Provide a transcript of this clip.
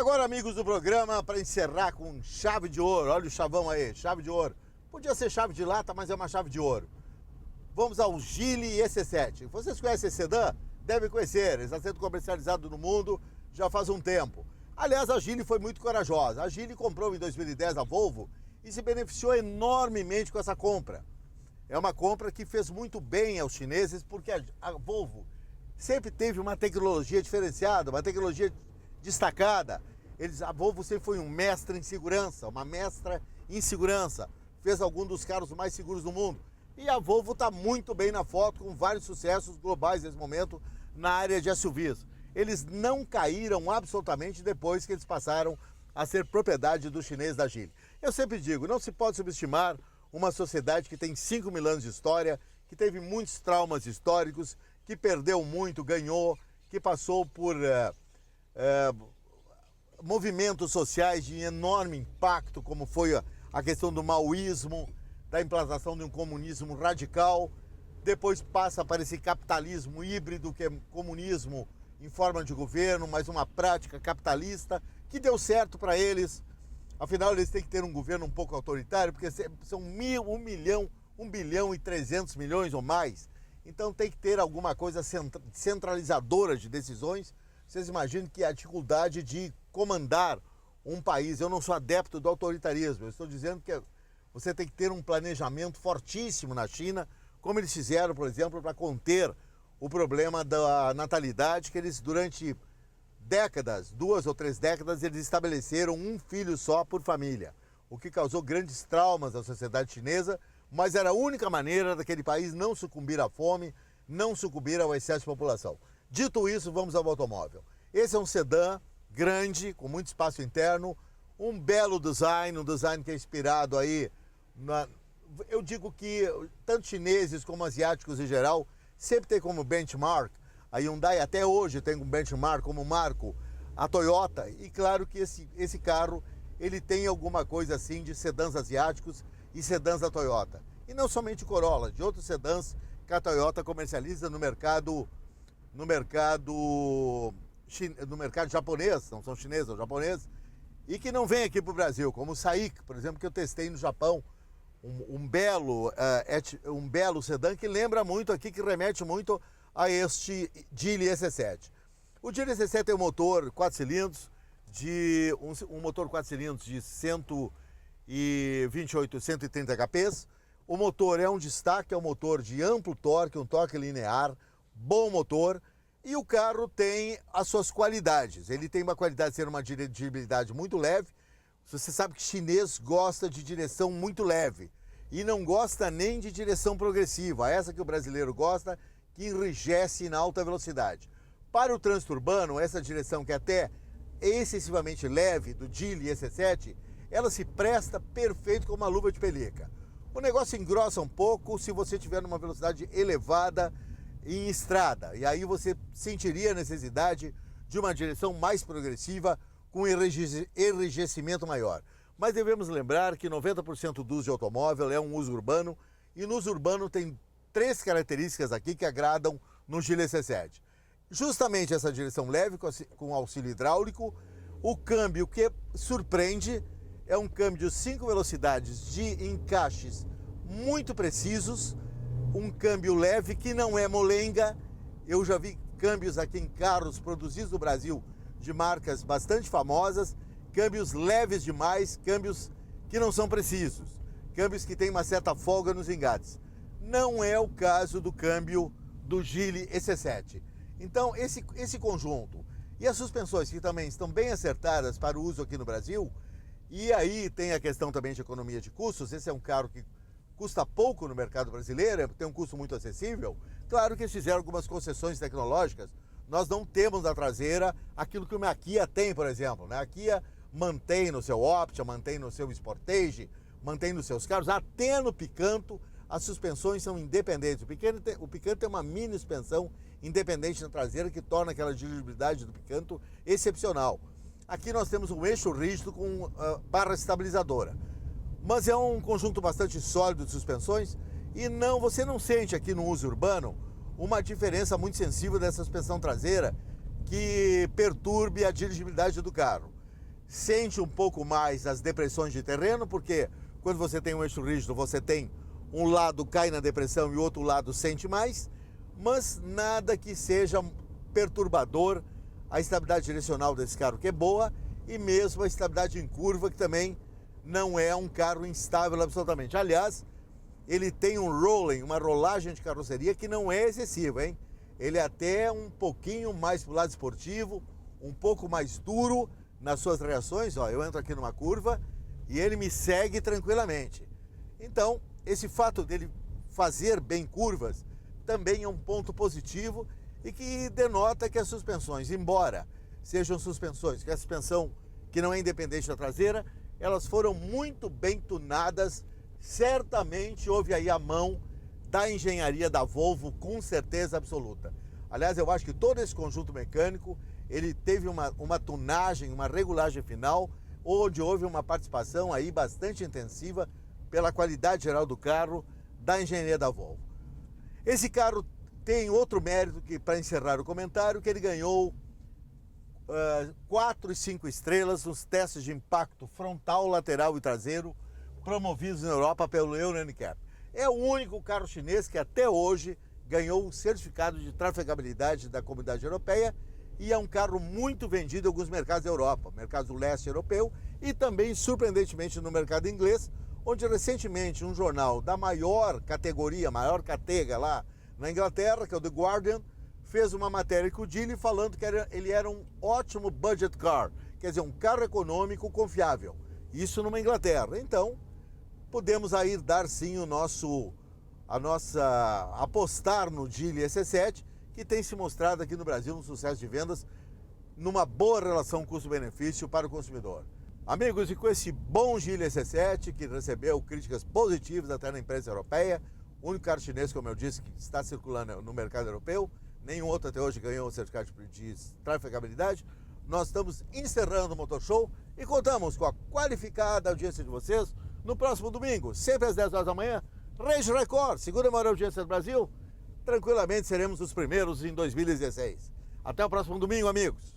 agora, amigos do programa, para encerrar com chave de ouro. Olha o chavão aí, chave de ouro. Podia ser chave de lata, mas é uma chave de ouro. Vamos ao Geely EC7. Vocês conhecem esse sedã? Devem conhecer, ele está sendo comercializado no mundo já faz um tempo. Aliás, a Geely foi muito corajosa. A Geely comprou em 2010 a Volvo e se beneficiou enormemente com essa compra. É uma compra que fez muito bem aos chineses, porque a Volvo sempre teve uma tecnologia diferenciada, uma tecnologia destacada. A Volvo sempre foi um mestre em segurança, uma mestra em segurança. Fez alguns dos carros mais seguros do mundo. E a Volvo está muito bem na foto, com vários sucessos globais nesse momento na área de SUVs. Eles não caíram absolutamente depois que eles passaram a ser propriedade dos chineses da Geely. Eu sempre digo, não se pode subestimar uma sociedade que tem 5.000 anos de história, que teve muitos traumas históricos, que perdeu muito, ganhou, que passou por movimentos sociais de enorme impacto, como foi a questão do maoísmo, da implantação de um comunismo radical, depois passa para esse capitalismo híbrido, que é comunismo em forma de governo, mas uma prática capitalista, que deu certo para eles. Afinal, eles têm que ter um governo um pouco autoritário, porque são 1 bilhão e 300 milhões ou mais. Então tem que ter alguma coisa centralizadora de decisões. Vocês imaginam que a dificuldade de comandar um país, eu não sou adepto do autoritarismo, eu estou dizendo que você tem que ter um planejamento fortíssimo na China, como eles fizeram, por exemplo, para conter o problema da natalidade, que eles durante décadas, 2 ou 3 décadas, eles estabeleceram um filho só por família, o que causou grandes traumas à sociedade chinesa, mas era a única maneira daquele país não sucumbir à fome, não sucumbir ao excesso de população. Dito isso, vamos ao automóvel. Esse é um sedã grande, com muito espaço interno, um belo design, um design que é inspirado aí eu digo que tanto chineses como asiáticos em geral sempre tem como benchmark, a Hyundai até hoje tem um benchmark como marco a Toyota, e claro que esse carro ele tem alguma coisa assim de sedãs asiáticos e sedãs da Toyota. E não somente o Corolla, de outros sedãs que a Toyota comercializa no mercado japonês, não são chineses, são japoneses, e que não vem aqui para o Brasil, como o Saik, por exemplo, que eu testei no Japão, um belo sedã que lembra muito aqui, que remete muito a este Geely EC7. O Geely EC7 tem um motor 4 cilindros, um motor 4 cilindros de 128, 130 HPs. O motor é um destaque, é um motor de amplo torque, um torque linear, bom motor. E o carro tem as suas qualidades. Ele tem uma qualidade de ser uma dirigibilidade muito leve. Você sabe que chinês gosta de direção muito leve e não gosta nem de direção progressiva, essa que o brasileiro gosta, que enrijece na alta velocidade. Para o trânsito urbano, essa direção que até é excessivamente leve do Geely EC7, ela se presta perfeito como uma luva de pelica. O negócio engrossa um pouco se você estiver numa velocidade elevada em estrada, e aí você sentiria a necessidade de uma direção mais progressiva com enrijecimento maior. Mas devemos lembrar que 90% do uso de automóvel é um uso urbano, e no uso urbano tem 3 características aqui que agradam no Geely EC7. Justamente essa direção leve com auxílio hidráulico, o câmbio que surpreende, é um câmbio de 5 velocidades de encaixes muito precisos, um câmbio leve que não é molenga. Eu já vi câmbios aqui em carros produzidos no Brasil de marcas bastante famosas, câmbios leves demais, câmbios que não são precisos, câmbios que têm uma certa folga nos engates. Não é o caso do câmbio do Geely EC7. Então esse conjunto e as suspensões, que também estão bem acertadas para o uso aqui no Brasil, e aí tem a questão também de economia de custos. Esse é um carro que custa pouco no mercado brasileiro, tem um custo muito acessível. Claro que eles fizeram algumas concessões tecnológicas. Nós não temos na traseira aquilo que uma Kia tem, por exemplo, né? A Kia mantém no seu Optima, mantém no seu Sportage, mantém nos seus carros, até no Picanto as suspensões são independentes. O Picanto tem uma mini suspensão independente na traseira que torna aquela dirigibilidade do Picanto excepcional. Aqui nós temos um eixo rígido com barra estabilizadora, mas é um conjunto bastante sólido de suspensões, e você não sente aqui no uso urbano uma diferença muito sensível dessa suspensão traseira que perturbe a dirigibilidade do carro. sente um pouco mais as depressões de terreno, porque quando você tem um eixo rígido, você tem um lado cai na depressão e o outro lado sente mais, mas nada que seja perturbador. A estabilidade direcional desse carro que é boa, e mesmo a estabilidade em curva, que também não é um carro instável absolutamente. Aliás, ele tem um rolling, uma rolagem de carroceria que não é excessiva, hein? Ele é até um pouquinho mais para o lado esportivo, um pouco mais duro nas suas reações. Ó, eu entro aqui numa curva e ele me segue tranquilamente. Então, esse fato dele fazer bem curvas também é um ponto positivo e que denota que as suspensões, embora sejam suspensões, que a suspensão que não é independente da traseira, elas foram muito bem tunadas. Certamente houve aí a mão da engenharia da Volvo, com certeza absoluta. Aliás, eu acho que todo esse conjunto mecânico, ele teve uma tunagem, uma regulagem final, onde houve uma participação aí bastante intensiva pela qualidade geral do carro, da engenharia da Volvo. Esse carro tem outro mérito, que para encerrar o comentário, que ele ganhou 4 e 5 estrelas nos testes de impacto frontal, lateral e traseiro promovidos na Europa pelo Euro NCAP. É o único carro chinês que até hoje ganhou o certificado de trafegabilidade da Comunidade Europeia, e é um carro muito vendido em alguns mercados da Europa, mercado do leste europeu e também, surpreendentemente, no mercado inglês, onde recentemente um jornal da maior categoria, maior catega lá na Inglaterra, que é o The Guardian, fez uma matéria com o Geely falando que ele era um ótimo budget car, quer dizer, um carro econômico confiável. Isso numa Inglaterra. Então, podemos aí dar sim apostar no Geely EC7, que tem se mostrado aqui no Brasil um sucesso de vendas, numa boa relação custo-benefício para o consumidor. Amigos, e com esse bom Geely EC7, que recebeu críticas positivas até na imprensa europeia, o único carro chinês, como eu disse, que está circulando no mercado europeu, nenhum outro até hoje ganhou o certificado de trafegabilidade, nós estamos encerrando o Motor Show e contamos com a qualificada audiência de vocês no próximo domingo, sempre às 10 horas da manhã, Range Record, segunda maior audiência do Brasil. Tranquilamente seremos os primeiros em 2016. Até o próximo domingo, amigos.